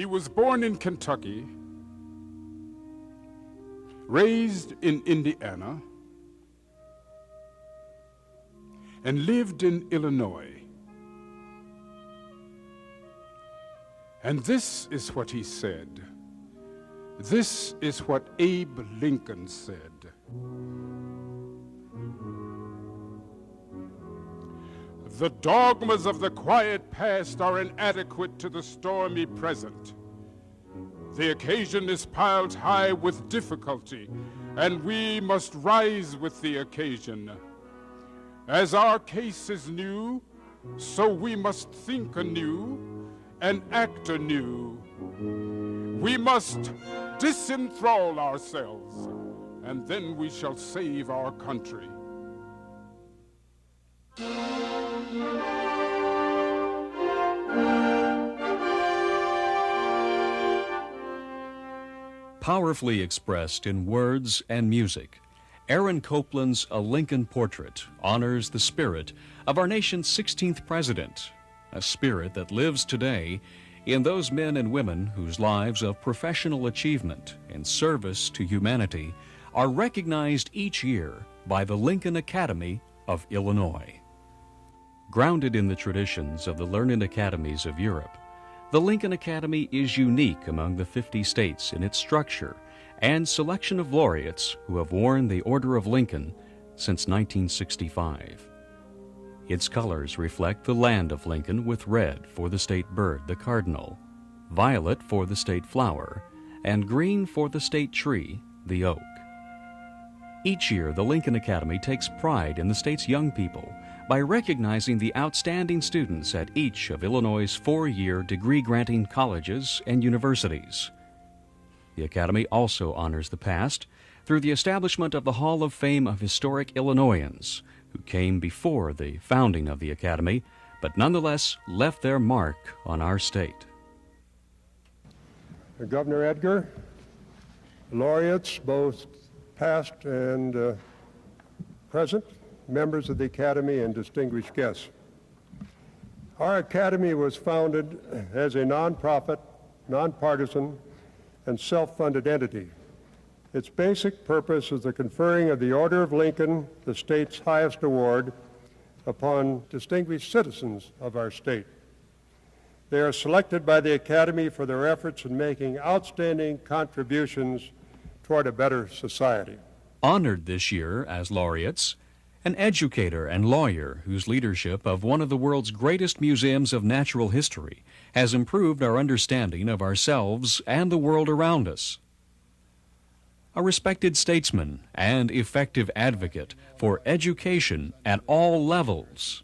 He was born in Kentucky, raised in Indiana, and lived in Illinois. And this is what he said. This is what Abe Lincoln said. The dogmas of the quiet past are inadequate to the stormy present. The occasion is piled high with difficulty, and we must rise with the occasion. As our case is new, so we must think anew and act anew. We must disenthrall ourselves, and then we shall save our country. Powerfully expressed in words and music, Aaron Copland's A Lincoln Portrait honors the spirit of our nation's 16th president, a spirit that lives today in those men and women whose lives of professional achievement and service to humanity are recognized each year by the Lincoln Academy of Illinois. Grounded in the traditions of the learned academies of Europe, the Lincoln Academy is unique among the 50 states in its structure and selection of laureates who have worn the Order of Lincoln since 1965. Its colors reflect the land of Lincoln, with red for the state bird, the cardinal, violet for the state flower, and green for the state tree, the oak. Each year, the Lincoln Academy takes pride in the state's young people by recognizing the outstanding students at each of Illinois' 4-year degree-granting colleges and universities. The Academy also honors the past through the establishment of the Hall of Fame of Historic Illinoisans, who came before the founding of the Academy, but nonetheless left their mark on our state. Governor Edgar, laureates, both past and present, members of the Academy, and distinguished guests. Our Academy was founded as a nonprofit, nonpartisan, and self-funded entity. Its basic purpose is the conferring of the Order of Lincoln, the state's highest award, upon distinguished citizens of our state. They are selected by the Academy for their efforts in making outstanding contributions toward a better society. Honored this year as laureates, an educator and lawyer whose leadership of one of the world's greatest museums of natural history has improved our understanding of ourselves and the world around us. A respected statesman and effective advocate for education at all levels.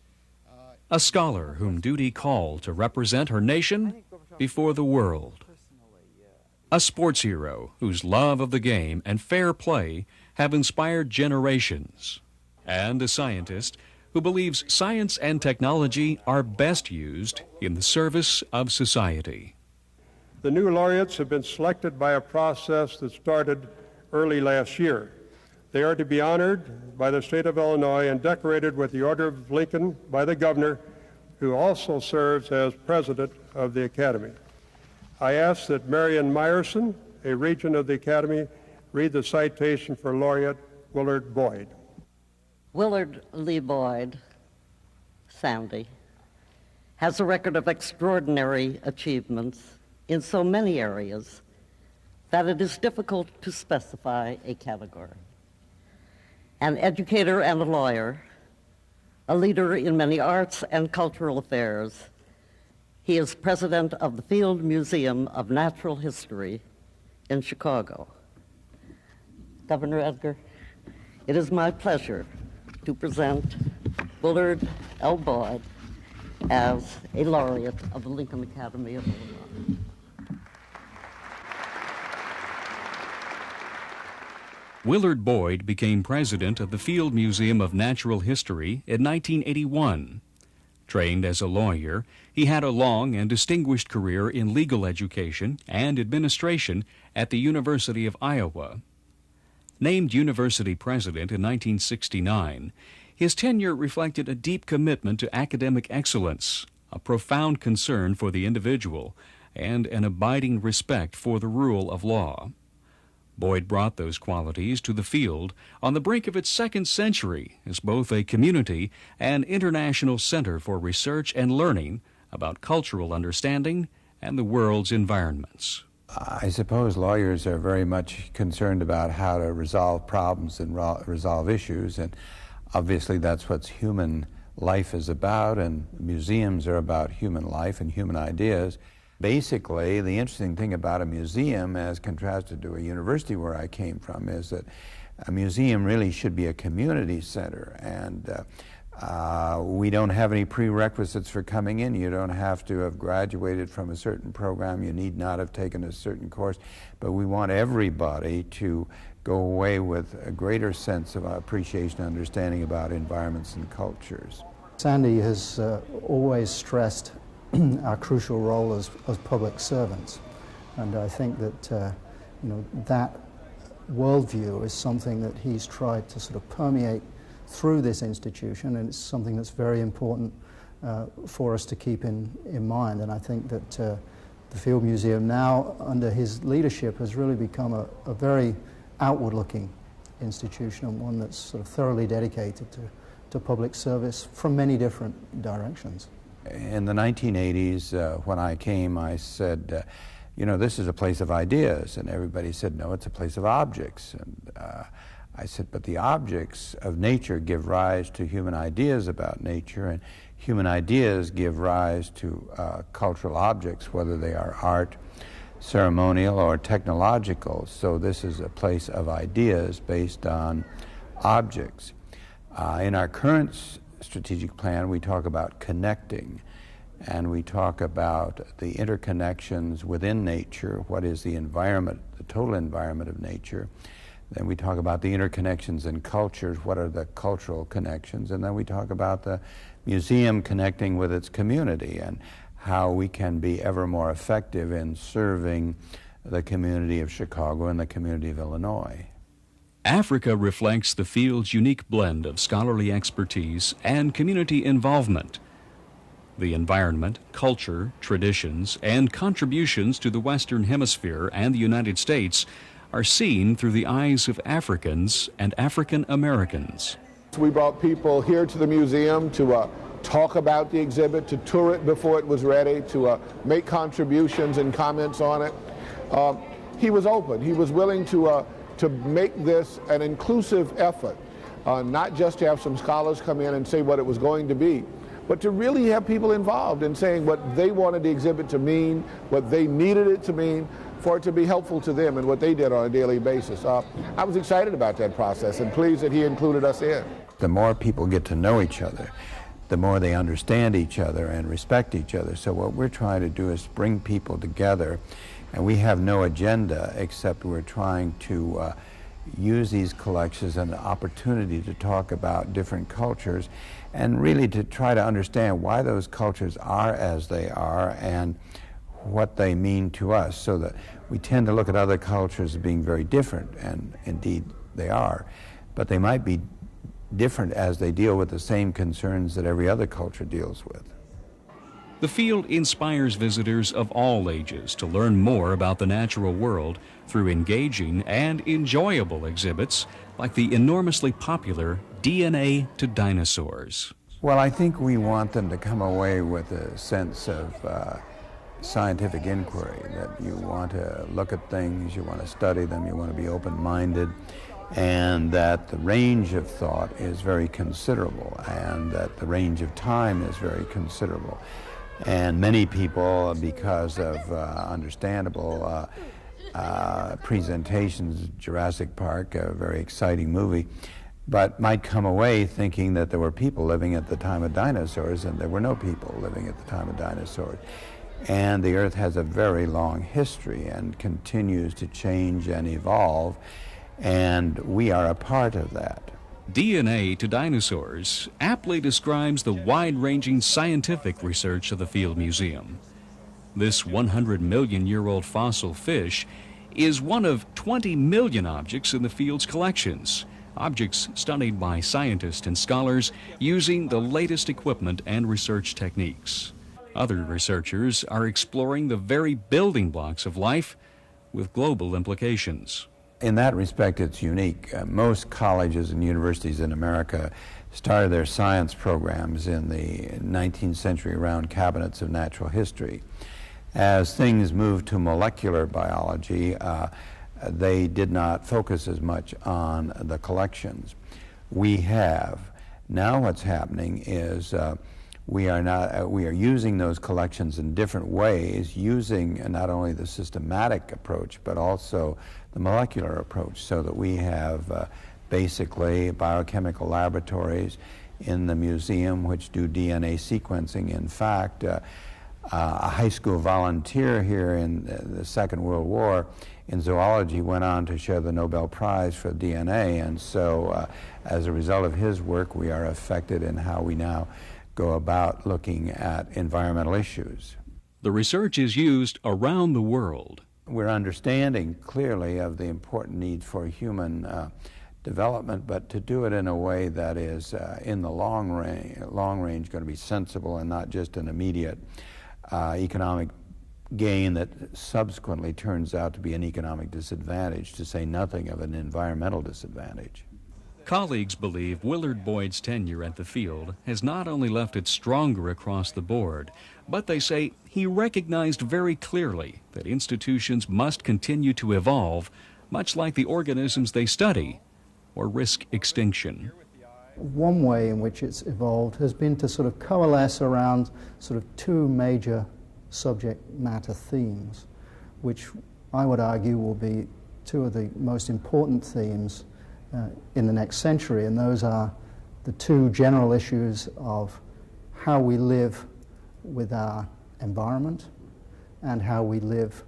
A scholar whom duty called to represent her nation before the world. A sports hero whose love of the game and fair play have inspired generations. And a scientist who believes science and technology are best used in the service of society. The new laureates have been selected by a process that started early last year. They are to be honored by the state of Illinois and decorated with the Order of Lincoln by the governor, who also serves as president of the Academy. I ask that Marion Meyerson, a regent of the Academy, read the citation for Laureate Willard Boyd. Willard Lee Boyd, Sandy, has a record of extraordinary achievements in so many areas that it is difficult to specify a category. An educator and a lawyer, a leader in many arts and cultural affairs, he is president of the Field Museum of Natural History in Chicago. Governor Edgar, it is my pleasure to present Willard L. Boyd as a laureate of the Lincoln Academy of Illinois. Willard Boyd became president of the Field Museum of Natural History in 1981. Trained as a lawyer, he had a long and distinguished career in legal education and administration at the University of Iowa. Named university president in 1969, his tenure reflected a deep commitment to academic excellence, a profound concern for the individual, and an abiding respect for the rule of law. Boyd brought those qualities to the field on the brink of its second century as both a community and international center for research and learning about cultural understanding and the world's environments. I suppose lawyers are very much concerned about how to resolve problems and resolve issues, and obviously that's what human life is about, and museums are about human life and human ideas. Basically, the interesting thing about a museum, as contrasted to a university where I came from, is that a museum really should be a community center, and we don't have any prerequisites for coming in. You don't have to have graduated from a certain program. You need not have taken a certain course, but we want everybody to go away with a greater sense of appreciation and understanding about environments and cultures. Sandy has always stressed our crucial role as public servants, and I think that that worldview is something that he's tried to sort of permeate through this institution, and it's something that's very important for us to keep in mind. And I think that the Field Museum now, under his leadership, has really become a very outward-looking institution, and one that's sort of thoroughly dedicated to public service from many different directions. In the 1980s, when I came, I said, this is a place of ideas, and everybody said, no, it's a place of objects. And I said, but the objects of nature give rise to human ideas about nature, and human ideas give rise to cultural objects, whether they are art, ceremonial, or technological. So this is a place of ideas based on objects. In our current strategic plan, we talk about connecting, and we talk about the interconnections within nature. What is the environment, the total environment of nature? Then we talk about the interconnections in cultures. What are the cultural connections? And then we talk about the museum connecting with its community and how we can be ever more effective in serving the community of Chicago and the community of Illinois. Africa reflects the field's unique blend of scholarly expertise and community involvement. The environment, culture, traditions, and contributions to the Western Hemisphere and the United States are seen through the eyes of Africans and African Americans. We brought people here to the museum to talk about the exhibit, to tour it before it was ready, to make contributions and comments on it. He was open. He was willing to make this an inclusive effort, not just to have some scholars come in and say what it was going to be, but to really have people involved in saying what they wanted the exhibit to mean, what they needed it to mean, for it to be helpful to them and what they did on a daily basis. I was excited about that process and pleased that he included us in. The more people get to know each other, the more they understand each other and respect each other. So what we're trying to do is bring people together, and we have no agenda except we're trying to use these collections as an opportunity to talk about different cultures and really to try to understand why those cultures are as they are and what they mean to us, so that we tend to look at other cultures as being very different, and indeed they are, but they might be different as they deal with the same concerns that every other culture deals with. The field inspires visitors of all ages to learn more about the natural world through engaging and enjoyable exhibits like the enormously popular DNA to Dinosaurs. Well, I think we want them to come away with a sense of scientific inquiry, that you want to look at things, you want to study them, you want to be open-minded, and that the range of thought is very considerable, and that the range of time is very considerable. And many people, because of understandable presentations, Jurassic Park, a very exciting movie, but might come away thinking that there were people living at the time of dinosaurs, and there were no people living at the time of dinosaurs. And the Earth has a very long history and continues to change and evolve, and we are a part of that. DNA to Dinosaurs aptly describes the wide-ranging scientific research of the Field Museum. This 100-million-year-old fossil fish is one of 20 million objects in the Field's collections, objects studied by scientists and scholars using the latest equipment and research techniques. Other researchers are exploring the very building blocks of life with global implications. In that respect, it's unique. Most colleges and universities in America started their science programs in the 19th century around cabinets of natural history. As things moved to molecular biology, they did not focus as much on the collections. We have. Now what's happening is we are using those collections in different ways, using not only the systematic approach, but also the molecular approach, so that we have basically biochemical laboratories in the museum which do DNA sequencing. In fact, a high school volunteer here in the Second World War in zoology went on to share the Nobel Prize for DNA, and so as a result of his work, we are affected in how we now go about looking at environmental issues. The research is used around the world. We're understanding clearly of the important need for human development, but to do it in a way that is in the long range going to be sensible and not just an immediate economic gain that subsequently turns out to be an economic disadvantage, to say nothing of an environmental disadvantage. Colleagues believe Willard Boyd's tenure at the field has not only left it stronger across the board, but they say he recognized very clearly that institutions must continue to evolve, much like the organisms they study, or risk extinction. One way in which it's evolved has been to sort of coalesce around sort of two major subject matter themes, which I would argue will be two of the most important themes in the next century, and those are the two general issues of how we live with our environment and how we live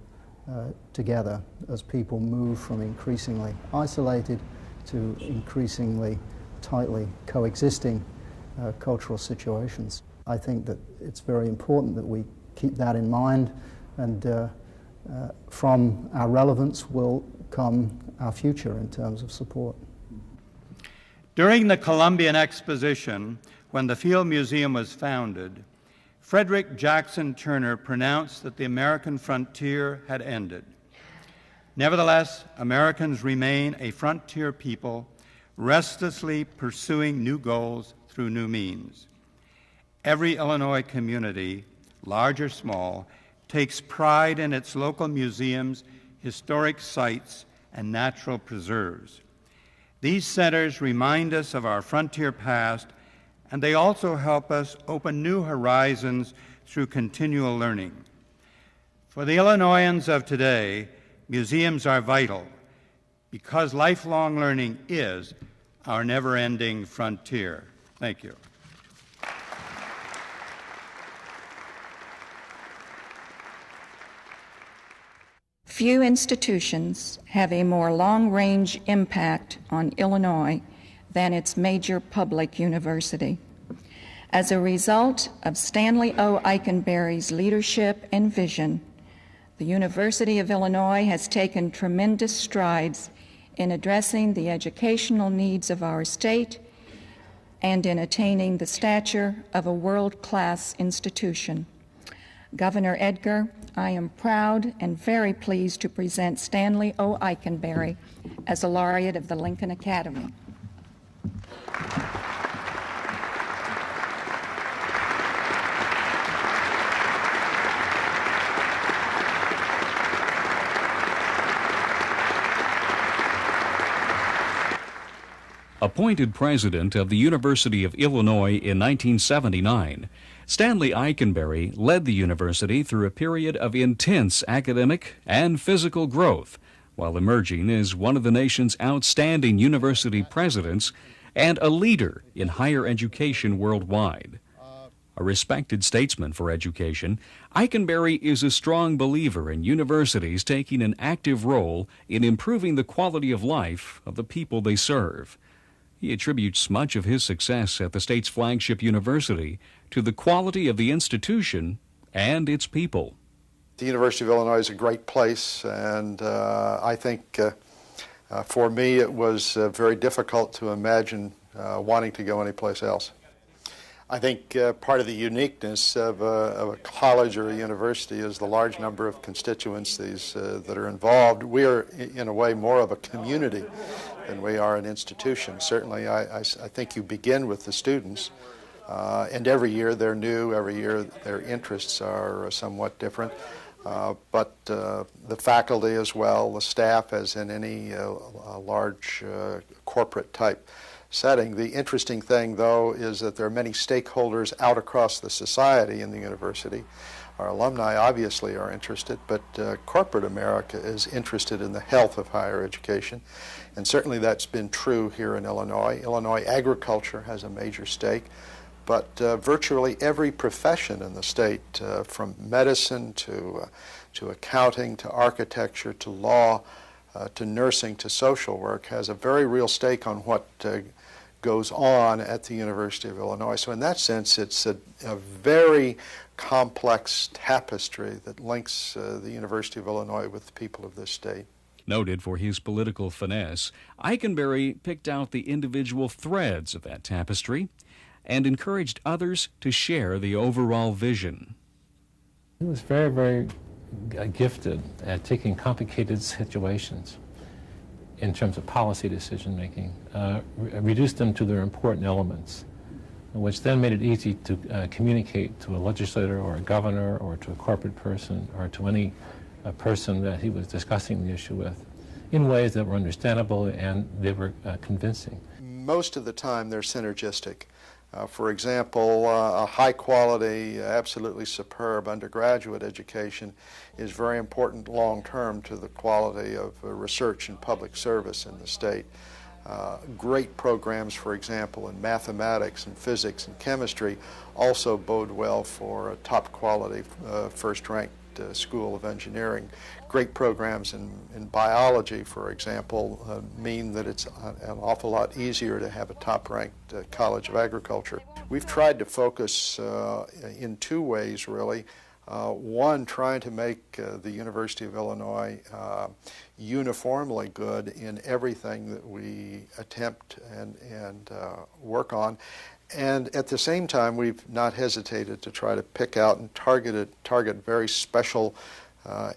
together as people move from increasingly isolated to increasingly tightly coexisting cultural situations. I think that it's very important that we keep that in mind, and from our relevance will come our future in terms of support. During the Columbian Exposition, when the Field Museum was founded, Frederick Jackson Turner pronounced that the American frontier had ended. Nevertheless, Americans remain a frontier people, restlessly pursuing new goals through new means. Every Illinois community, large or small, takes pride in its local museums, historic sites, and natural preserves. These centers remind us of our frontier past, and they also help us open new horizons through continual learning. For the Illinoisans of today, museums are vital because lifelong learning is our never-ending frontier. Thank you. Few institutions have a more long-range impact on Illinois than its major public university. As a result of Stanley O. Eikenberry's leadership and vision, the University of Illinois has taken tremendous strides in addressing the educational needs of our state and in attaining the stature of a world-class institution. Governor Edgar, I am proud and very pleased to present Stanley O. Eikenberry as a laureate of the Lincoln Academy. Appointed president of the University of Illinois in 1979, Stanley Eikenberry led the university through a period of intense academic and physical growth, while emerging as one of the nation's outstanding university presidents and a leader in higher education worldwide. A respected statesman for education, Eikenberry is a strong believer in universities taking an active role in improving the quality of life of the people they serve. He attributes much of his success at the state's flagship university to the quality of the institution and its people. The University of Illinois is a great place, and I think for me it was very difficult to imagine wanting to go anyplace else. I think part of the uniqueness of a college or a university is the large number of constituencies that are involved. We are, in a way, more of a community than we are an institution. Certainly, I think you begin with the students, and every year they're new, every year their interests are somewhat different. But the faculty as well, the staff, as in any large corporate type setting. The interesting thing, though, is that there are many stakeholders out across the society in the university. Our alumni obviously are interested, but corporate America is interested in the health of higher education, and certainly that's been true here in Illinois. Illinois agriculture has a major stake, but virtually every profession in the state, from medicine to accounting to architecture to law to nursing to social work, has a very real stake on what goes on at the University of Illinois. So in that sense, it's a very complex tapestry that links the University of Illinois with the people of this state. Noted for his political finesse, Eikenberry picked out the individual threads of that tapestry and encouraged others to share the overall vision. He was very, very gifted at taking complicated situations in terms of policy decision-making, reduced them to their important elements, which then made it easy to communicate to a legislator or a governor or to a corporate person or to any person that he was discussing the issue with in ways that were understandable and they were convincing. Most of the time they're synergistic. For example, a high-quality, absolutely superb undergraduate education is very important long-term to the quality of research and public service in the state. Great programs, for example, in mathematics and physics and chemistry also bode well for a top-quality, first-ranked School of Engineering. Great programs in biology, for example, mean that it's an awful lot easier to have a top-ranked College of Agriculture. We've tried to focus in two ways, really. One, trying to make the University of Illinois uniformly good in everything that we attempt and work on. And at the same time, we've not hesitated to try to pick out and target very special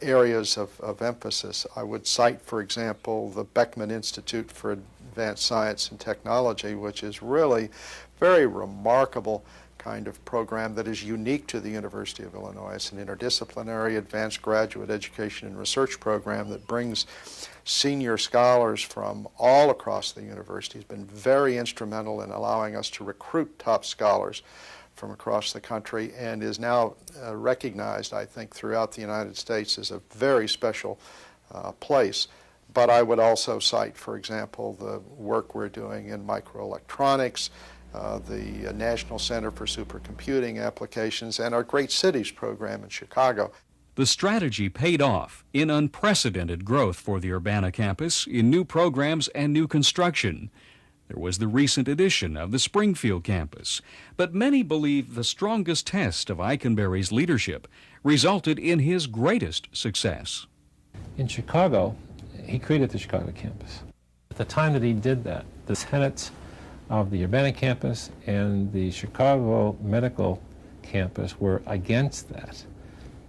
areas of emphasis. I would cite, for example, the Beckman Institute for Advanced Science and Technology, which is really very remarkable kind of program that is unique to the University of Illinois. It's an interdisciplinary advanced graduate education and research program that brings senior scholars from all across the university. It's been very instrumental in allowing us to recruit top scholars from across the country and is now recognized, I think, throughout the United States as a very special place. But I would also cite, for example, the work we're doing in microelectronics, the National Center for Supercomputing Applications, and our Great Cities program in Chicago. The strategy paid off in unprecedented growth for the Urbana campus in new programs and new construction. There was the recent addition of the Springfield campus, but many believe the strongest test of Eikenberry's leadership resulted in his greatest success. In Chicago, he created the Chicago campus. At the time that he did that, the tenets of the Urbana campus and the Chicago Medical campus were against that.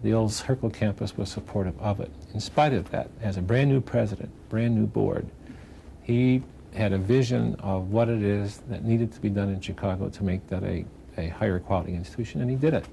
The old Circle campus was supportive of it. In spite of that, as a brand new president, brand new board, he had a vision of what it is that needed to be done in Chicago to make that a higher quality institution, and he did it.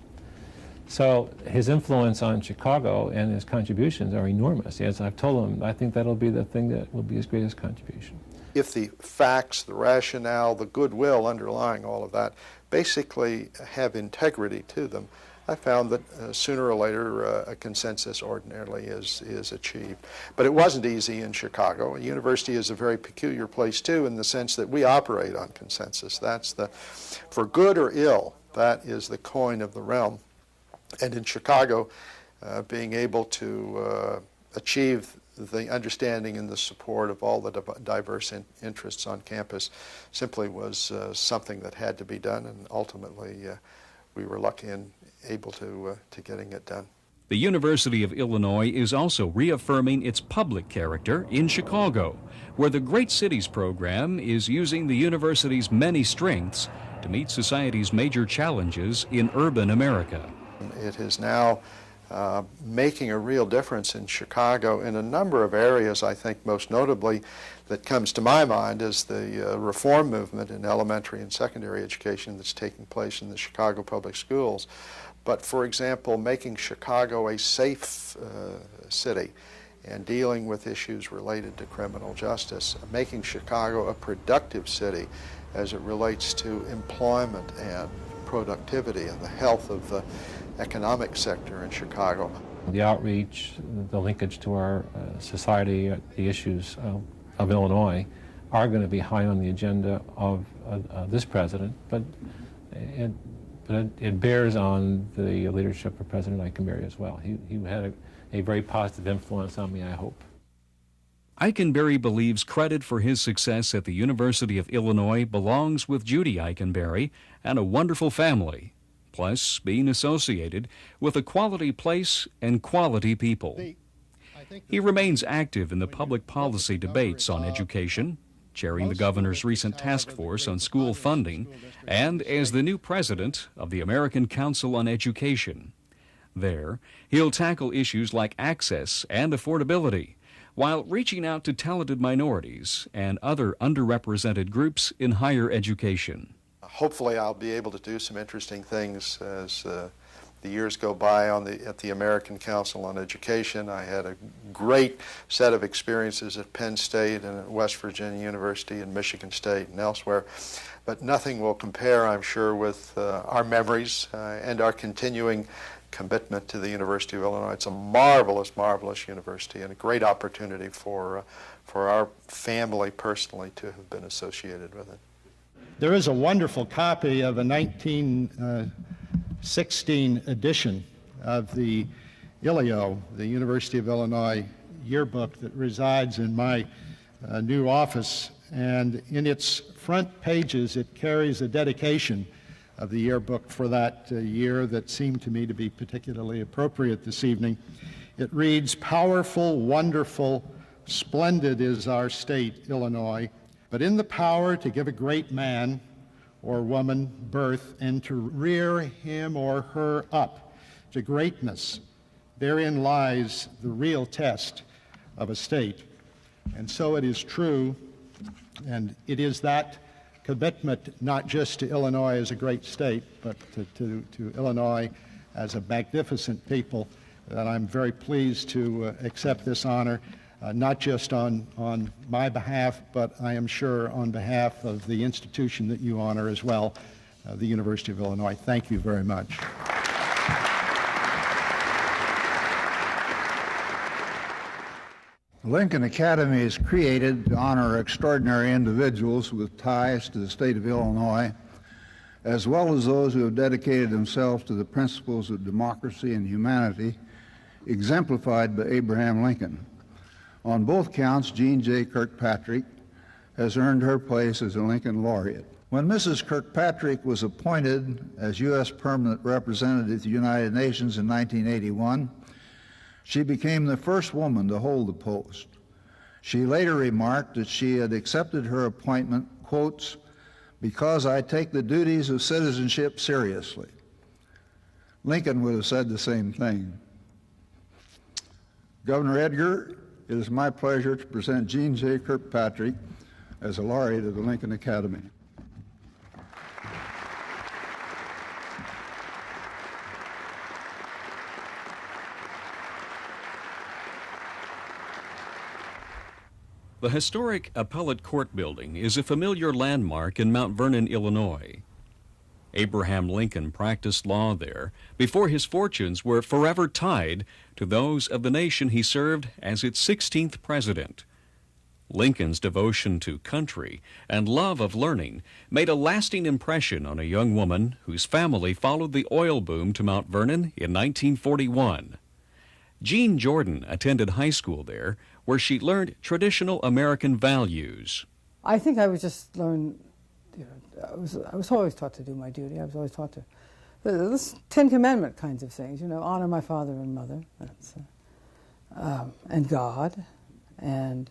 So his influence on Chicago and his contributions are enormous. As I've told him, I think that'll be the thing that will be his greatest contribution. If the facts, the rationale, the goodwill underlying all of that basically have integrity to them, I found that sooner or later a consensus ordinarily is achieved. But it wasn't easy in Chicago. A university is a very peculiar place too, in the sense that we operate on consensus. That's for good or ill, that is the coin of the realm. And in Chicago, being able to achieve the understanding and the support of all the diverse interests on campus simply was something that had to be done, and ultimately we were lucky and able to getting it done. The University of Illinois is also reaffirming its public character in Chicago, where the Great Cities program is using the university's many strengths to meet society's major challenges in urban America. It is now making a real difference in Chicago in a number of areas. I think most notably that comes to my mind is the reform movement in elementary and secondary education that's taking place in the Chicago public schools. But for example, making Chicago a safe city and dealing with issues related to criminal justice, making Chicago a productive city as it relates to employment and productivity and the health of the economic sector in Chicago. The outreach, the linkage to our society, the issues of Illinois are going to be high on the agenda of this president, but it bears on the leadership of President Eikenberry as well. He had a very positive influence on me, I hope. Eikenberry believes credit for his success at the University of Illinois belongs with Judy Eikenberry and a wonderful family, plus being associated with a quality place and quality people. He remains active in the public policy debates on education, chairing the governor's recent task force on school funding, and as the new president of the American Council on Education. There, he'll tackle issues like access and affordability, while reaching out to talented minorities and other underrepresented groups in higher education. Hopefully I'll be able to do some interesting things as the years go by at the American Council on Education. I had a great set of experiences at Penn State and at West Virginia University and Michigan State and elsewhere, but nothing will compare, I'm sure, with our memories and our continuing commitment to the University of Illinois. It's a marvelous, marvelous university and a great opportunity for our family personally to have been associated with it. There is a wonderful copy of a 1916 edition of the ILIO, the University of Illinois yearbook, that resides in my new office, and in its front pages it carries a dedication of the yearbook for that year that seemed to me to be particularly appropriate this evening. It reads, "Powerful, wonderful, splendid is our state, Illinois, but in the power to give a great man or woman birth and to rear him or her up to greatness, therein lies the real test of a state." And so it is true, and it is that commitment not just to Illinois as a great state, but to Illinois as a magnificent people that I'm very pleased to accept this honor, not just on my behalf, but I am sure on behalf of the institution that you honor as well, the University of Illinois. Thank you very much. Lincoln Academy is created to honor extraordinary individuals with ties to the state of Illinois, as well as those who have dedicated themselves to the principles of democracy and humanity exemplified by Abraham Lincoln. On both counts, Jean J. Kirkpatrick has earned her place as a Lincoln Laureate. When Mrs. Kirkpatrick was appointed as U.S. Permanent Representative to the United Nations in 1981, she became the first woman to hold the post. She later remarked that she had accepted her appointment, quotes, "because I take the duties of citizenship seriously." Lincoln would have said the same thing. Governor Edgar, it is my pleasure to present Jean J. Kirkpatrick as a laureate of the Lincoln Academy. The historic Appellate Court Building is a familiar landmark in Mount Vernon, Illinois. Abraham Lincoln practiced law there before his fortunes were forever tied to those of the nation he served as its 16th president. Lincoln's devotion to country and love of learning made a lasting impression on a young woman whose family followed the oil boom to Mount Vernon in 1941. Jean Jordan attended high school there, where she learned traditional American values. I think I was just learned, I was always taught to do my duty. I was always taught to, the Ten Commandment kinds of things, honor my father and mother, that's, and God, and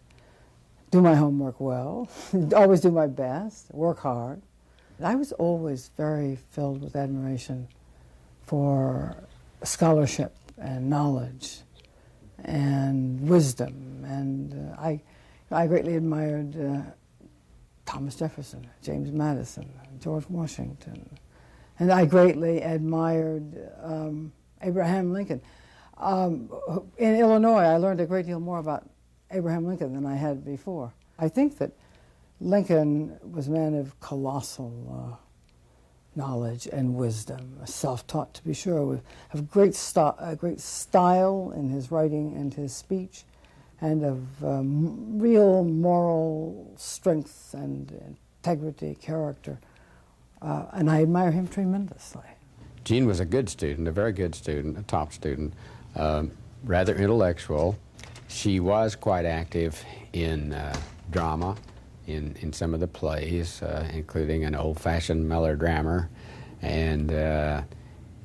do my homework well, always do my best, work hard, I was always very filled with admiration for scholarship and knowledge and wisdom, and I greatly admired Thomas Jefferson, James Madison, George Washington, and I greatly admired Abraham Lincoln. In Illinois, I learned a great deal more about Abraham Lincoln than I had before. I think that Lincoln was a man of colossal knowledge and wisdom, self-taught to be sure, of great style in his writing and his speech, and of real moral strength and integrity, character. And I admire him tremendously. Jean was a good student, a very good student, a top student, rather intellectual. She was quite active in drama, in some of the plays, including an old-fashioned melodrama, and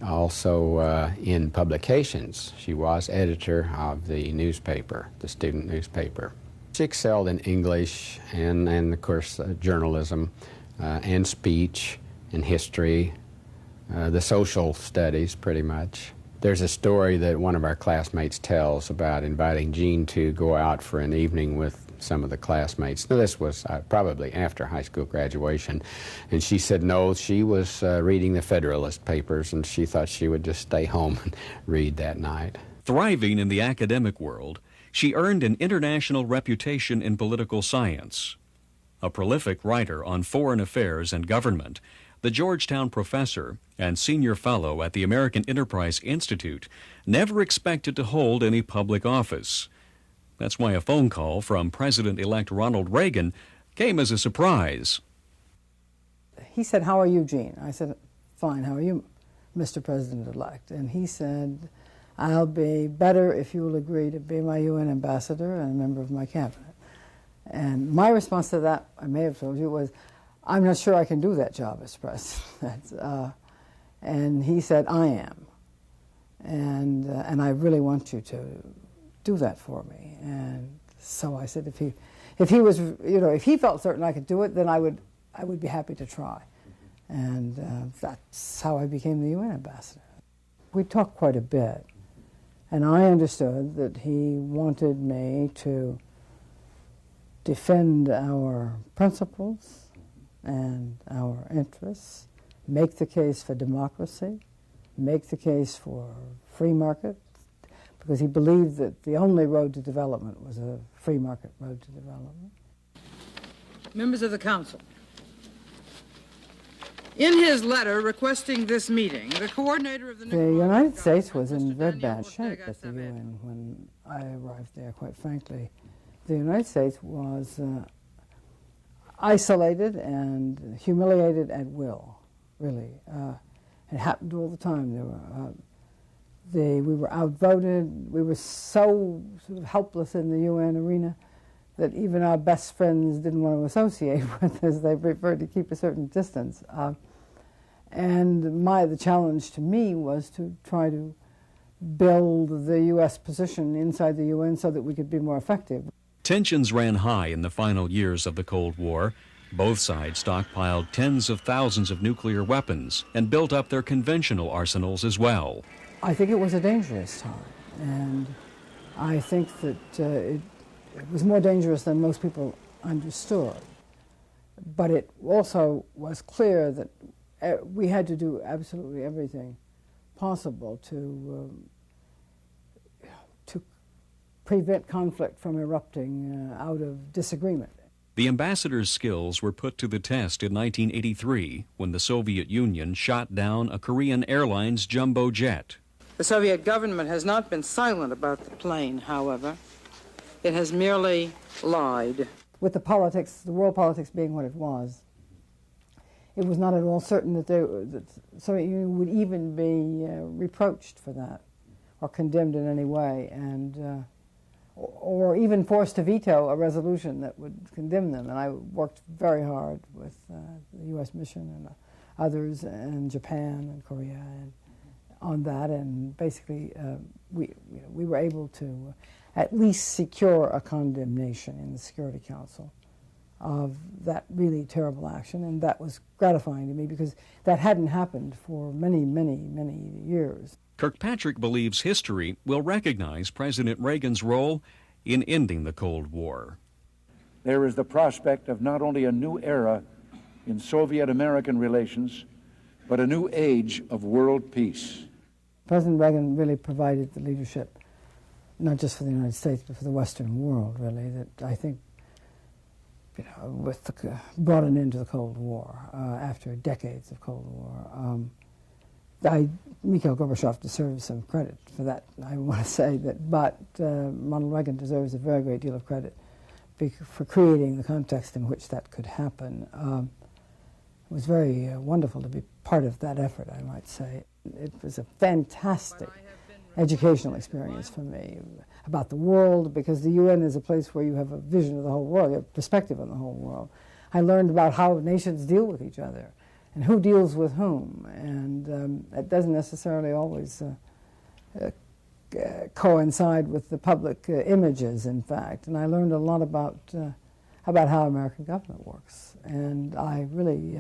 also in publications. She was editor of the newspaper, the student newspaper. She excelled in English and of course, journalism and speech and history, the social studies, pretty much. There's a story that one of our classmates tells about inviting Jean to go out for an evening with some of the classmates. Now, this was probably after high school graduation, and she said no, she was reading the Federalist Papers, and she thought she would just stay home and read that night. Thriving in the academic world, she earned an international reputation in political science. A prolific writer on foreign affairs and government, the Georgetown professor and senior fellow at the American Enterprise Institute never expected to hold any public office. That's why a phone call from President-elect Ronald Reagan came as a surprise. He said, "How are you, Jean?" I said, "Fine, how are you, Mr. President-elect?" And he said, "I'll be better if you will agree to be my UN ambassador and a member of my cabinet." And my response to that, I may have told you, was, "I'm not sure I can do that job as president." And he said, "I am. And I really want you to do that for me." And so I said, if he was, if he felt certain I could do it, then I would be happy to try. And that's how I became the UN ambassador. We talked quite a bit, and I understood that he wanted me to defend our principles and our interests, make the case for democracy, make the case for free market, because he believed that the only road to development was a free market road to development. Members of the Council, in his letter requesting this meeting, the coordinator of the United States was in very bad shape at the UN when I arrived there, quite frankly. The United States was isolated and humiliated at will, really. It happened all the time. We were outvoted. We were so sort of helpless in the UN arena that even our best friends didn't want to associate with us. They preferred to keep a certain distance. And the challenge to me was to try to build the U.S. position inside the UN so that we could be more effective. Tensions ran high in the final years of the Cold War. Both sides stockpiled tens of thousands of nuclear weapons and built up their conventional arsenals as well. I think it was a dangerous time, and I think that it was more dangerous than most people understood. But it also was clear that we had to do absolutely everything possible to prevent conflict from erupting out of disagreement. The ambassador's skills were put to the test in 1983 when the Soviet Union shot down a Korean Airlines jumbo jet. The Soviet government has not been silent about the plane, however. It has merely lied. With the world politics being what it was not at all certain that the Soviet Union would even be reproached for that or condemned in any way, and or even forced to veto a resolution that would condemn them. And I worked very hard with the U.S. mission and others, and Japan and Korea, and on that. And basically, we were able to at least secure a condemnation in the Security Council of that really terrible action, and that was gratifying to me because that hadn't happened for many, many, many years. Kirkpatrick believes history will recognize President Reagan's role in ending the Cold War. There is the prospect of not only a new era in Soviet-American relations, but a new age of world peace. President Reagan really provided the leadership, not just for the United States, but for the Western world, really, that I think brought an end to the Cold War after decades of Cold War. Mikhail Gorbachev deserves some credit for that, I want to say that, but Ronald Reagan deserves a very great deal of credit for creating the context in which that could happen. It was very wonderful to be part of that effort, I might say. It was a fantastic educational experience for me about the world, because the UN is a place where you have a vision of the whole world, you have perspective on the whole world. I learned about how nations deal with each other and who deals with whom, and it doesn't necessarily always coincide with the public images, in fact. And I learned a lot about how American government works, and I really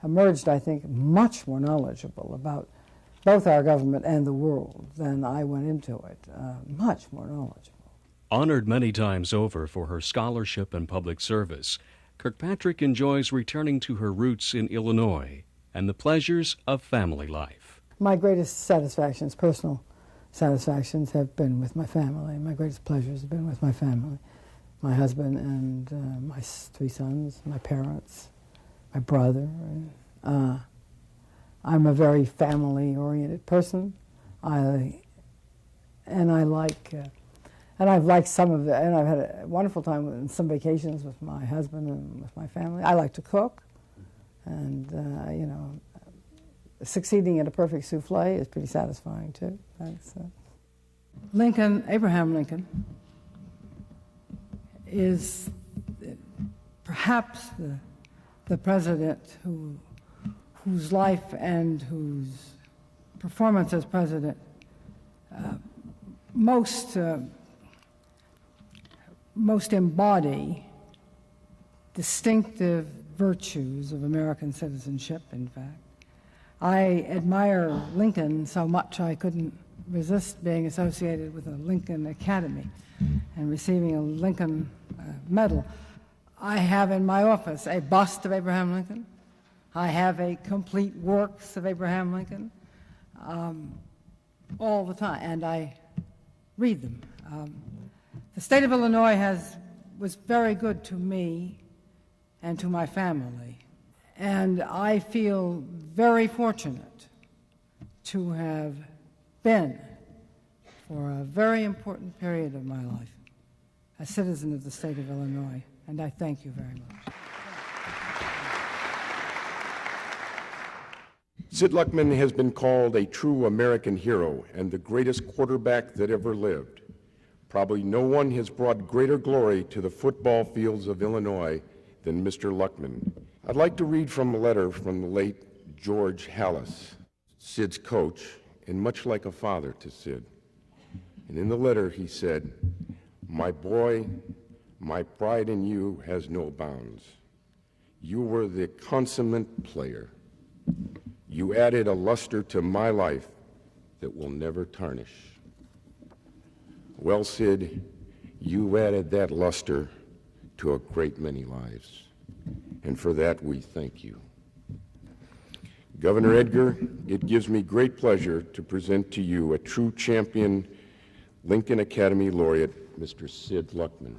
emerged, I think, much more knowledgeable about both our government and the world than I went into it, much more knowledgeable. Honored many times over for her scholarship and public service, Kirkpatrick enjoys returning to her roots in Illinois and the pleasures of family life. My greatest satisfactions, personal satisfactions, have been with my family. My greatest pleasures have been with my family, my husband and my 3 sons, my parents, my brother. I'm a very family-oriented person. I've liked some of it, and I've had a wonderful time on some vacations with my husband and with my family. I like to cook, and succeeding at a perfect souffle is pretty satisfying too. Abraham Lincoln, is perhaps the president whose life and whose performance as president most embody distinctive virtues of American citizenship, in fact. I admire Lincoln so much I couldn't resist being associated with a Lincoln Academy and receiving a Lincoln Medal. I have in my office a bust of Abraham Lincoln. I have a complete works of Abraham Lincoln all the time, and I read them. The state of Illinois was very good to me and to my family, and I feel very fortunate to have been, for a very important period of my life, a citizen of the state of Illinois, and I thank you very much. Sid Luckman has been called a true American hero and the greatest quarterback that ever lived. Probably no one has brought greater glory to the football fields of Illinois than Mr. Luckman. I'd like to read from a letter from the late George Hallis, Sid's coach, and much like a father to Sid. And in the letter he said, "My boy, my pride in you has no bounds. You were the consummate player. You added a luster to my life that will never tarnish." Well, Sid, you added that luster to a great many lives, and for that we thank you. Governor Edgar, it gives me great pleasure to present to you a true champion, Lincoln Academy laureate, Mr. Sid Luckman.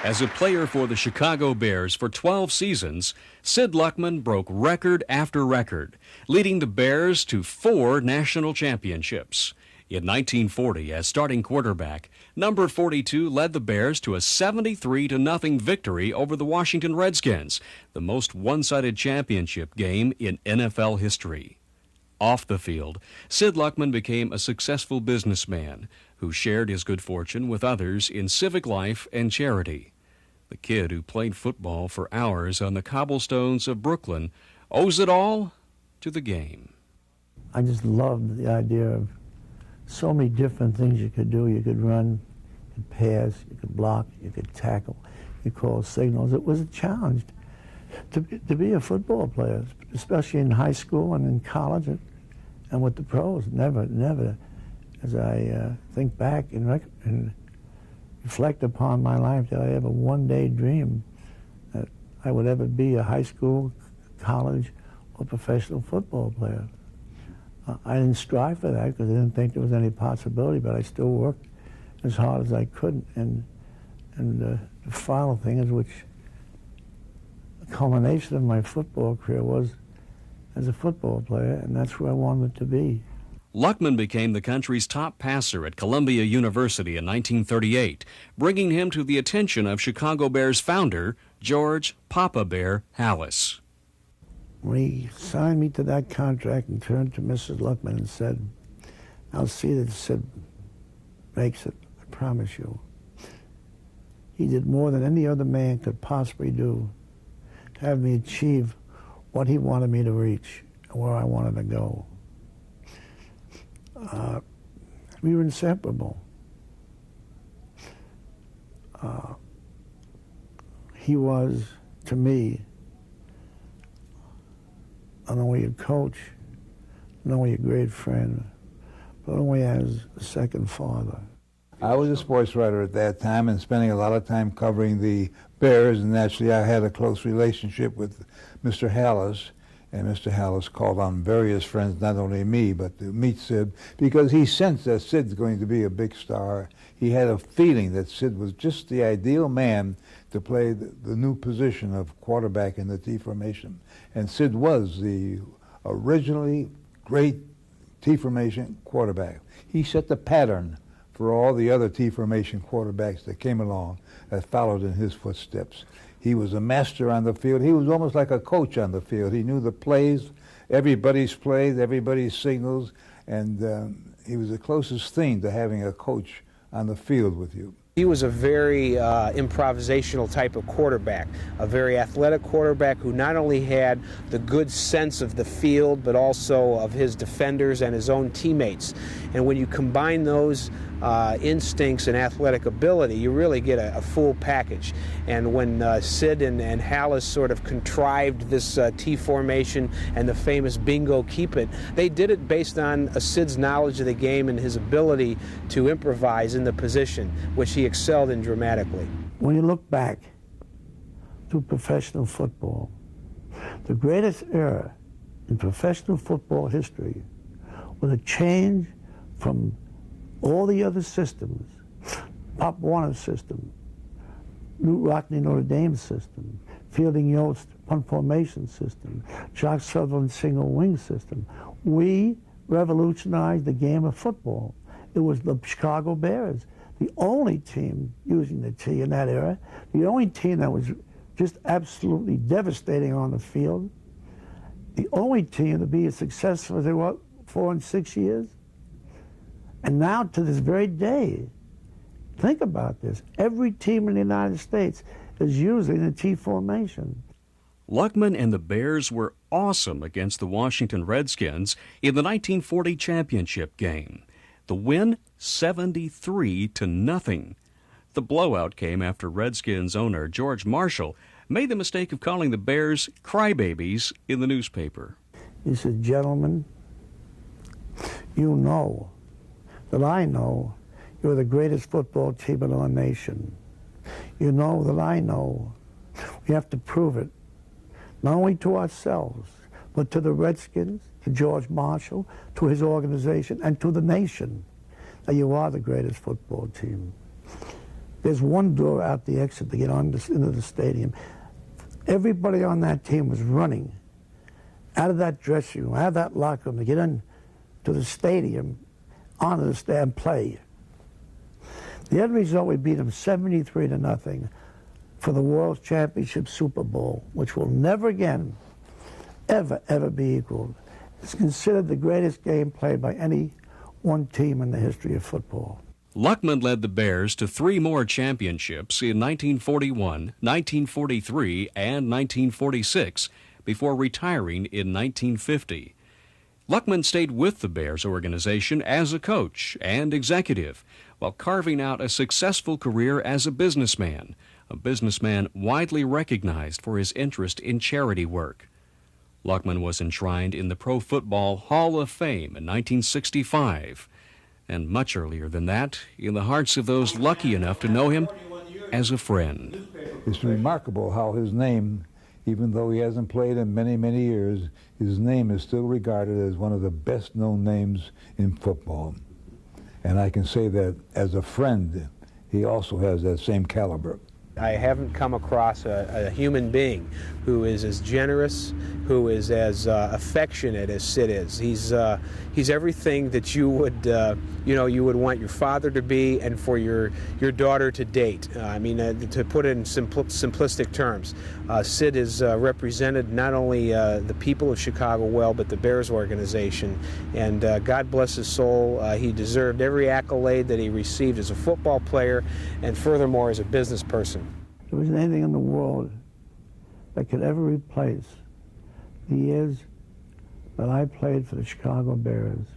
As a player for the Chicago Bears for 12 seasons, Sid Luckman broke record after record, leading the Bears to 4 national championships. In 1940, as starting quarterback, number 42 led the Bears to a 73-0 victory over the Washington Redskins, the most one-sided championship game in NFL history. Off the field, Sid Luckman became a successful businessman who shared his good fortune with others in civic life and charity. The kid who played football for hours on the cobblestones of Brooklyn owes it all to the game. I just loved the idea of so many different things you could do. You could run, you could pass, you could block, you could tackle, you could call signals. It was a challenge to be a football player, especially in high school and in college and with the pros. Never, as I think back and reflect upon my life, did I ever one day dream that I would ever be a high school, college, or professional football player. I didn't strive for that because I didn't think there was any possibility, but I still worked as hard as I could. And the final thing is, which the culmination of my football career was as a football player, and that's where I wanted to be. Luckman became the country's top passer at Columbia University in 1938, bringing him to the attention of Chicago Bears founder George Papa Bear Halas. When he signed me to that contract and turned to Mrs. Luckman and said, "I'll see that Sid makes it, I promise you." He did more than any other man could possibly do to have me achieve what he wanted me to reach and where I wanted to go. We were inseparable. He was, to me, not only a coach, not only a great friend, but only as a second father. I was a sports writer at that time and spending a lot of time covering the Bears, and naturally I had a close relationship with Mr. Halas, and Mr. Halas called on various friends, not only me, but to meet Sid, because he sensed that Sid's going to be a big star. He had a feeling that Sid was just the ideal man to play the new position of quarterback in the T formation. And Sid was the originally great T formation quarterback. He set the pattern for all the other T formation quarterbacks that came along that followed in his footsteps. He was a master on the field. He was almost like a coach on the field. He knew the plays, everybody's plays, everybody's signals, and he was the closest thing to having a coach on the field with you. He was a very improvisational type of quarterback, a very athletic quarterback who not only had the good sense of the field, but also of his defenders and his own teammates. And when you combine those instincts and athletic ability, you really get a full package. And when Sid and Halas sort of contrived this T formation and the famous bingo keep it, they did it based on Sid's knowledge of the game and his ability to improvise in the position, which he excelled in dramatically. When you look back to professional football, the greatest era in professional football history was a change from all the other systems, Pop Warner's system, Knute Rockne Notre Dame system, Fielding Yost punt formation system, Jock Sutherland single wing system. We revolutionized the game of football. It was the Chicago Bears, the only team using the T in that era, the only team that was just absolutely devastating on the field, the only team to be as successful as they were 4 and 6 years. And now to this very day, think about this, every team in the United States is using the T formation. Luckman and the Bears were awesome against the Washington Redskins in the 1940 championship game. The win, 73-0. The blowout came after Redskins owner George Marshall made the mistake of calling the Bears crybabies in the newspaper. He said, "Gentlemen, you know that I know you're the greatest football team in our nation. You know that I know we have to prove it, not only to ourselves, but to the Redskins, to George Marshall, to his organization, and to the nation, that you are the greatest football team. There's one door out the exit to get into the stadium. Everybody on that team was running out of that dressing room, out of that locker room to get into the stadium, onto the stand, and play. The end result, we beat them 73-0 for the World Championship Super Bowl, which will never again, ever be equaled. It's considered the greatest game played by any one team in the history of football." Luckman led the Bears to 3 more championships in 1941, 1943, and 1946, before retiring in 1950. Luckman stayed with the Bears organization as a coach and executive while carving out a successful career as a businessman widely recognized for his interest in charity work. Luckman was enshrined in the Pro Football Hall of Fame in 1965, and much earlier than that, in the hearts of those lucky enough to know him as a friend. It's remarkable how his name, even though he hasn't played in many, many years, his name is still regarded as one of the best-known names in football. And I can say that as a friend, he also has that same caliber. I haven't come across a human being who is as generous, who is as affectionate as Sid is. He's everything that you would want your father to be and for your daughter to date. To put it in simplistic terms, Sid has represented not only the people of Chicago well, but the Bears organization. And God bless his soul. He deserved every accolade that he received as a football player, and furthermore as a business person. If there was anything in the world that could ever replace the years that I played for the Chicago Bears,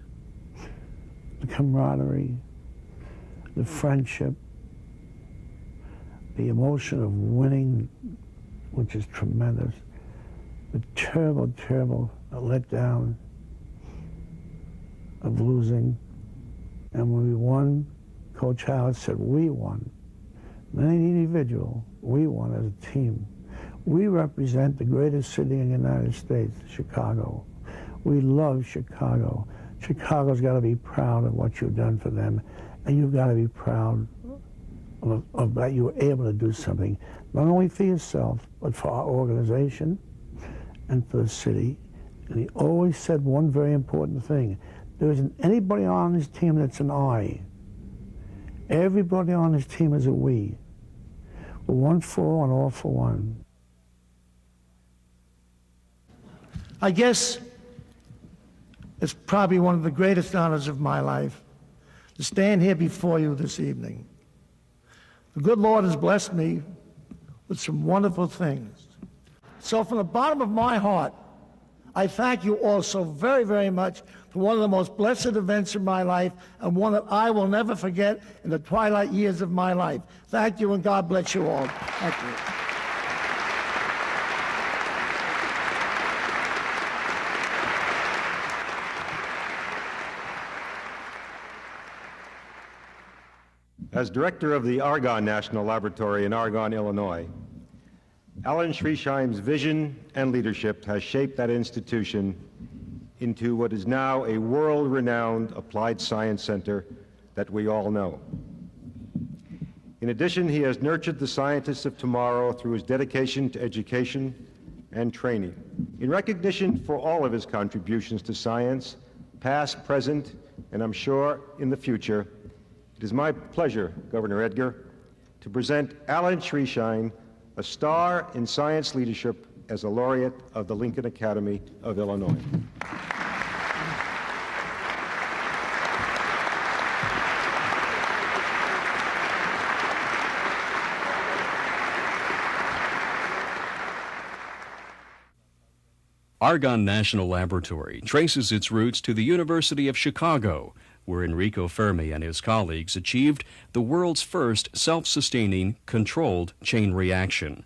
the camaraderie, the friendship, the emotion of winning, which is tremendous, the terrible, terrible letdown of losing. And when we won, Coach Howard said, we won. Not any individual, we won as a team. We represent the greatest city in the United States, Chicago. We love Chicago. Chicago's got to be proud of what you've done for them, and you've got to be proud of that you were able to do something, not only for yourself, but for our organization and for the city. And he always said one very important thing. There isn't anybody on his team that's an I. Everybody on his team is a we. We're one for all and all for one. I guess it's probably one of the greatest honors of my life to stand here before you this evening. The good Lord has blessed me with some wonderful things. So from the bottom of my heart, I thank you all so very, very much for one of the most blessed events in my life and one that I will never forget in the twilight years of my life. Thank you, and God bless you all. Thank you. As director of the Argonne National Laboratory in Argonne, Illinois, Alan Schriesheim's vision and leadership has shaped that institution into what is now a world-renowned applied science center that we all know. In addition, he has nurtured the scientists of tomorrow through his dedication to education and training. In recognition for all of his contributions to science, past, present, and I'm sure in the future, it is my pleasure, Governor Edgar, to present Alan Schriesheim, a star in science leadership, as a laureate of the Lincoln Academy of Illinois. Argonne National Laboratory traces its roots to the University of Chicago, where Enrico Fermi and his colleagues achieved the world's first self-sustaining, controlled chain reaction.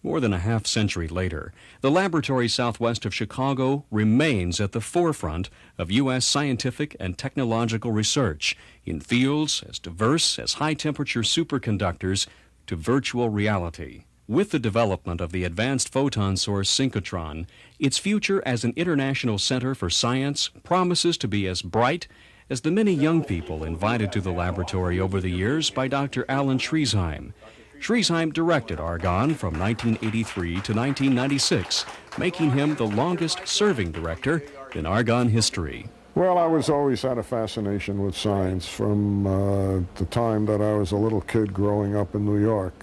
More than a half-century later, the laboratory southwest of Chicago remains at the forefront of U.S. scientific and technological research in fields as diverse as high-temperature superconductors to virtual reality. With the development of the advanced photon source synchrotron, its future as an international center for science promises to be as bright as the many young people invited to the laboratory over the years by Dr. Alan Schriesheim. Schriesheim directed Argonne from 1983 to 1996, making him the longest-serving director in Argonne history. Well, I was always had a fascination with science from the time that I was a little kid growing up in New York.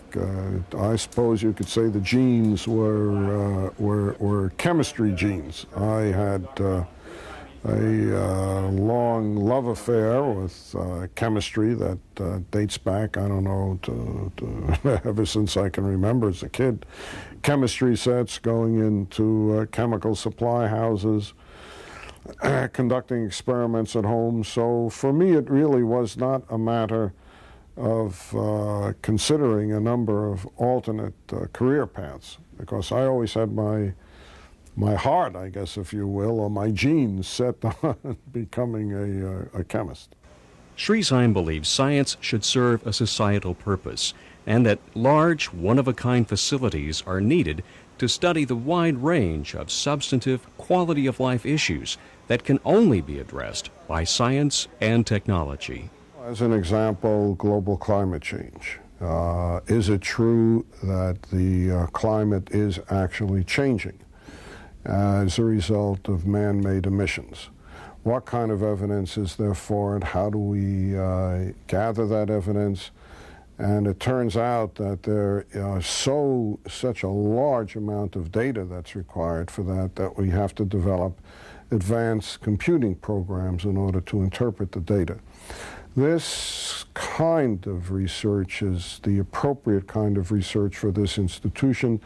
I suppose you could say the genes were chemistry genes. I had a long love affair with chemistry that dates back, I don't know, to ever since I can remember as a kid. Chemistry sets, going into chemical supply houses, conducting experiments at home. So for me, it really was not a matter of considering a number of alternate career paths, because I always had my heart, I guess, if you will, or my genes set on becoming a chemist. Schriesheim believes science should serve a societal purpose, and that large, one-of-a-kind facilities are needed to study the wide range of substantive quality-of-life issues that can only be addressed by science and technology. As an example, global climate change. Is it true that the climate is actually changing as a result of man-made emissions? What kind of evidence is there for it? How do we gather that evidence? And it turns out that there are such a large amount of data that's required for that we have to develop advanced computing programs in order to interpret the data. This kind of research is the appropriate kind of research for this institution,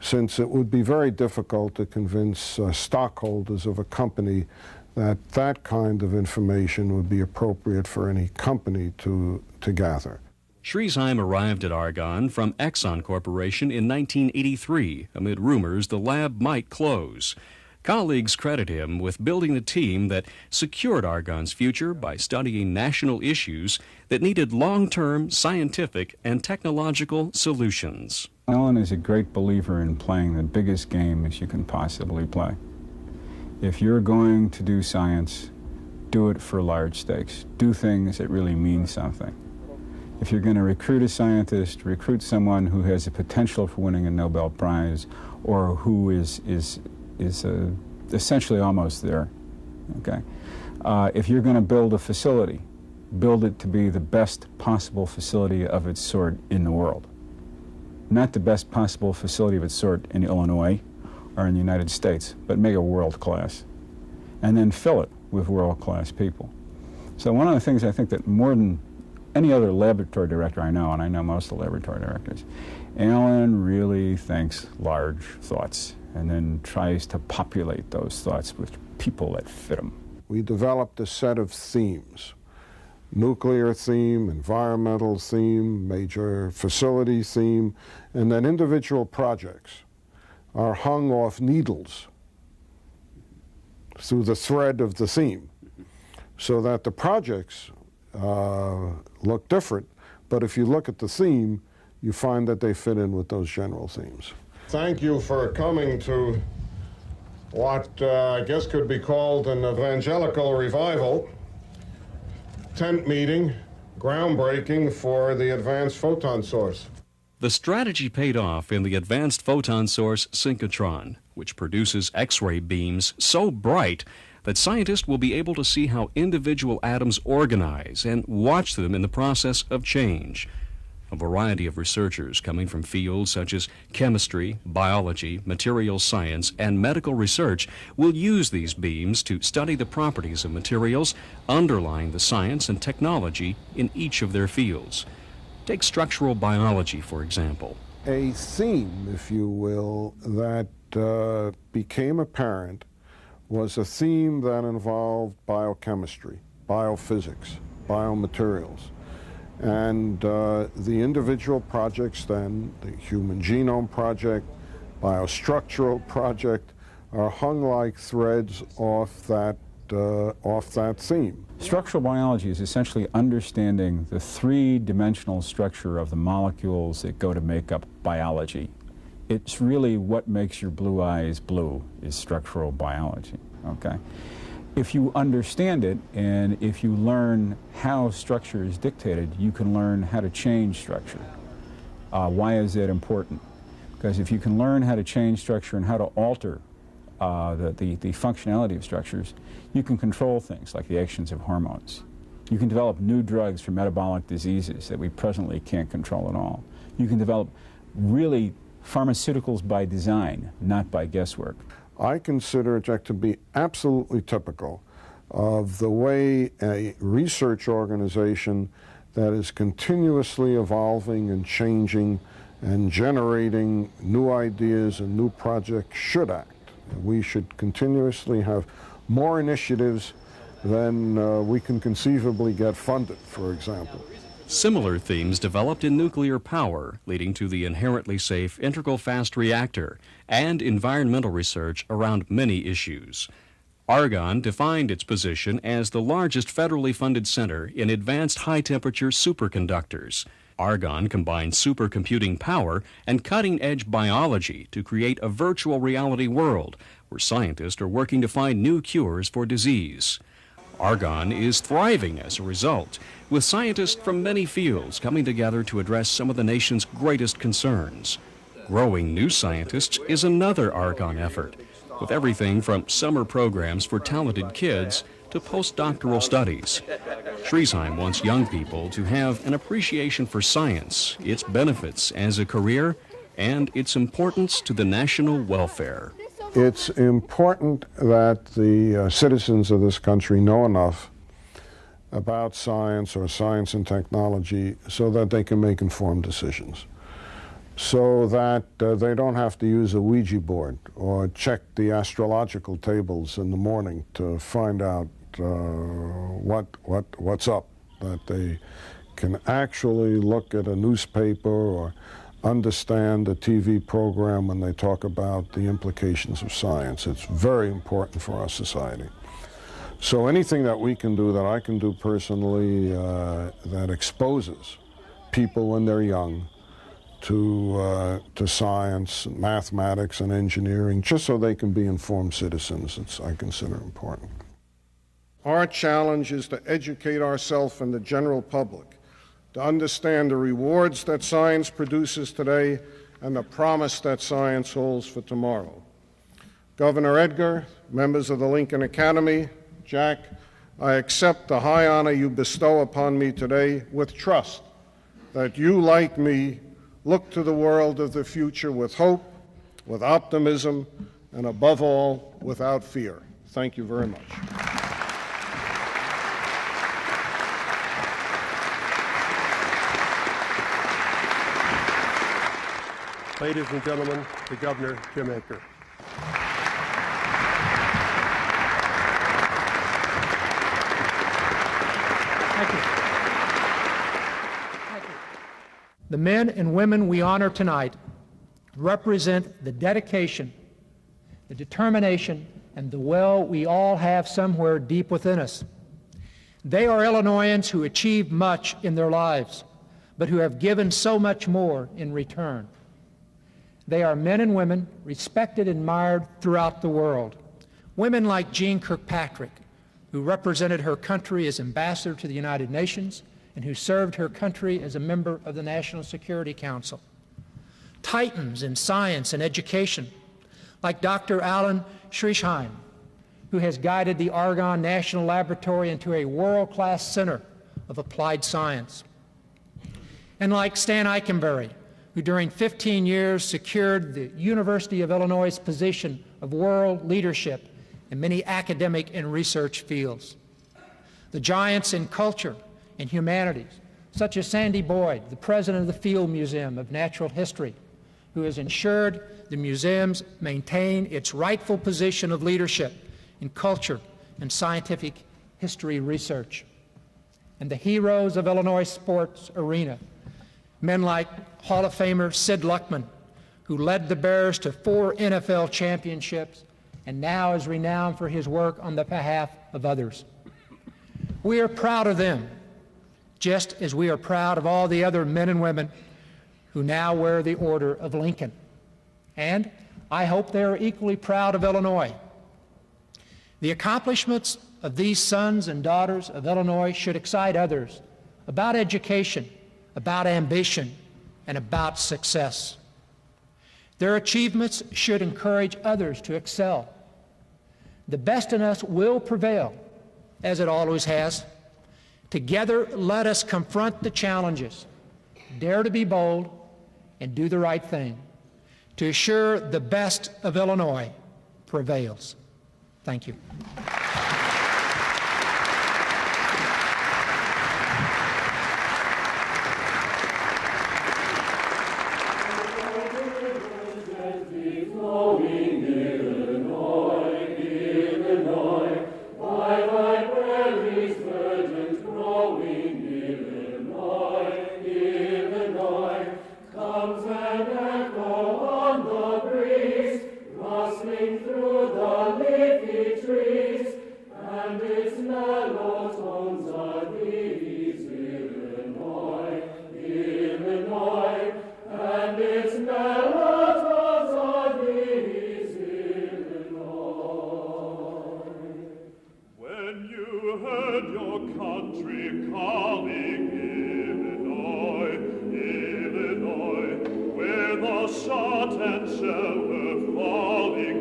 since it would be very difficult to convince stockholders of a company that that kind of information would be appropriate for any company to gather. Schriesheim arrived at Argonne from Exxon Corporation in 1983 amid rumors the lab might close. Colleagues credit him with building a team that secured Argonne's future by studying national issues that needed long-term scientific and technological solutions. Alan is a great believer in playing the biggest game as you can possibly play. If you're going to do science, do it for large stakes. Do things that really mean something. If you're going to recruit a scientist, recruit someone who has the potential for winning a Nobel Prize or who is essentially almost there, okay? If you're going to build a facility, build it to be the best possible facility of its sort in the world. Not the best possible facility of its sort in Illinois or in the United States, but make it world-class. And then fill it with world-class people. So one of the things I think that more than any other laboratory director I know, and I know most of the laboratory directors, Alan really thinks large thoughts and then tries to populate those thoughts with people that fit them. We developed a set of themes: nuclear theme, environmental theme, major facility theme, and then individual projects are hung off needles through the thread of the theme, so that the projects look different, but if you look at the theme, you find that they fit in with those general themes. Thank you for coming to what I guess could be called an evangelical revival. Tent meeting, groundbreaking for the advanced photon source. The strategy paid off in the advanced photon source synchrotron, which produces X-ray beams so bright that scientists will be able to see how individual atoms organize and watch them in the process of change. A variety of researchers coming from fields such as chemistry, biology, materials science, and medical research will use these beams to study the properties of materials underlying the science and technology in each of their fields. Take structural biology, for example. A theme, if you will, that became apparent was a theme that involved biochemistry, biophysics, biomaterials. And the individual projects then, the Human Genome Project, Biostructural Project, are hung like threads off that theme. Structural biology is essentially understanding the three-dimensional structure of the molecules that go to make up biology. It's really what makes your blue eyes blue is structural biology, okay? If you understand it and if you learn how structure is dictated, you can learn how to change structure. Why is that important? Because if you can learn how to change structure and how to alter the functionality of structures, you can control things like the actions of hormones. You can develop new drugs for metabolic diseases that we presently can't control at all. You can develop really pharmaceuticals by design, not by guesswork. I consider it to be absolutely typical of the way a research organization that is continuously evolving and changing and generating new ideas and new projects should act. We should continuously have more initiatives than we can conceivably get funded, for example. Similar themes developed in nuclear power, leading to the inherently safe integral fast reactor and environmental research around many issues. Argonne defined its position as the largest federally funded center in advanced high-temperature superconductors. Argonne combines supercomputing power and cutting-edge biology to create a virtual reality world where scientists are working to find new cures for disease. Argonne is thriving as a result, with scientists from many fields coming together to address some of the nation's greatest concerns. Growing new scientists is another Argonne effort, with everything from summer programs for talented kids to postdoctoral studies. Schriesheim wants young people to have an appreciation for science, its benefits as a career, and its importance to the national welfare. It's important that the citizens of this country know enough about science or science and technology so that they can make informed decisions, so that they don't have to use a Ouija board or check the astrological tables in the morning to find out what's up, that they can actually look at a newspaper or understand a TV program when they talk about the implications of science. It's very important for our society. So anything that we can do, that I can do personally, that exposes people when they're young to science, mathematics, and engineering, just so they can be informed citizens, I consider important. Our challenge is to educate ourselves and the general public to understand the rewards that science produces today and the promise that science holds for tomorrow. Governor Edgar, members of the Lincoln Academy, Jack, I accept the high honor you bestow upon me today with trust that you, like me, look to the world of the future with hope, with optimism, and above all, without fear. Thank you very much. Ladies and gentlemen, the Governor, Jim Aker. Thank you. Thank you. The men and women we honor tonight represent the dedication, the determination, and the will we all have somewhere deep within us. They are Illinoisans who achieved much in their lives, but who have given so much more in return. They are men and women respected and admired throughout the world. Women like J Kirkpatrick, who represented her country as ambassador to the United Nations and who served her country as a member of the National Security Council. Titans in science and education, like Dr. Alan Schriesheim, who has guided the Argonne National Laboratory into a world-class center of applied science. And like Stan Eikenberry, who during 15 years secured the University of Illinois' position of world leadership in many academic and research fields. The giants in culture and humanities, such as Sandy Boyd, the president of the Field Museum of Natural History, who has ensured the museums maintain its rightful position of leadership in culture and scientific history research. And the heroes of Illinois sports arena, men like Hall of Famer Sid Luckman, who led the Bears to 4 NFL championships and now is renowned for his work on the behalf of others. We are proud of them, just as we are proud of all the other men and women who now wear the Order of Lincoln. And I hope they are equally proud of Illinois. The accomplishments of these sons and daughters of Illinois should excite others about education, about ambition, and about success. Their achievements should encourage others to excel. The best in us will prevail, as it always has. Together, let us confront the challenges, dare to be bold, and do the right thing to assure the best of Illinois prevails. Thank you. shot and shell were falling.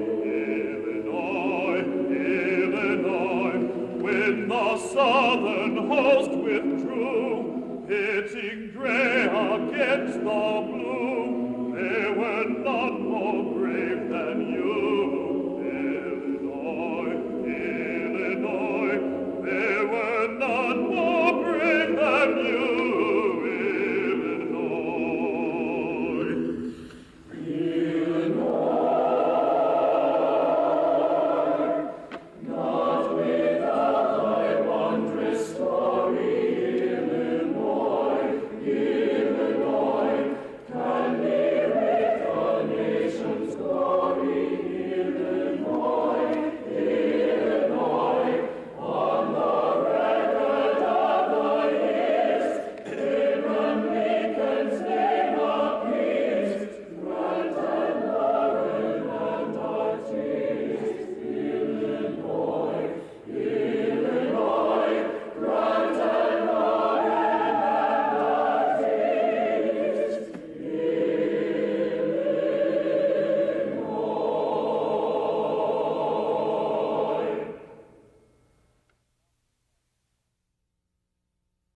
Illinois, Illinois, when the Southern host withdrew, pitting gray against the blue.